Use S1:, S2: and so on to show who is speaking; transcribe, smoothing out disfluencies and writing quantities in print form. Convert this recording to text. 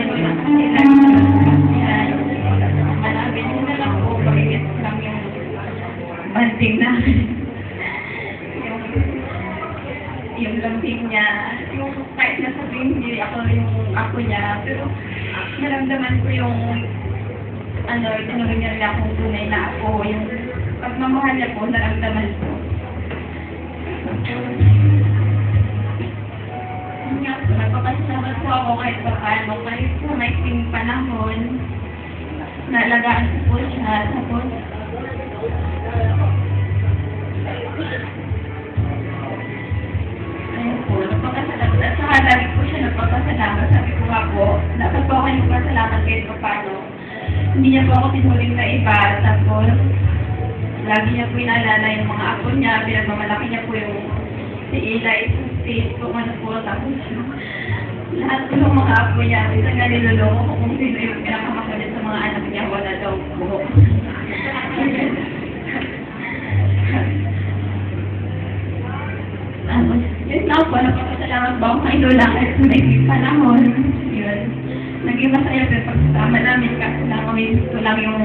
S1: yun ang kanila. Kaya malapit na lang po, pakikit lang yung banding namin. yung lambing niya, yung kahit nasabihin hindi ako yung ako niya, pero naramdaman ko yung tinuloy niya akong tunay na ako, yung pagmamahal niya po, naramdaman ko. Nga po, nagpapasalamat po ako kahit pa paano, kahit po may panahon, naalagaan ko po siya, tapos at saka lagi po siya nagpapasalamat. Sabi ko nga po, dapat po ako nagpapasalamat kahit pa paano. Hindi niya po ako tinuling na iba. Tapos, lagi niya po inaalala yung mga apo niya. Pinagmamalaki niya po yung si Eli, si kung ano po. Tapos, lahat po ng mga apo niya. Minsan nga niloloko ko kung sino yung pinakamakulit sa mga anak niya. Wala daw po. Yun lang po, nagpapasalamat ba ako kay Lola kahit may panahon. Yun. Naging masaya pero pagsasama namin kasi lang kami gusto lang yung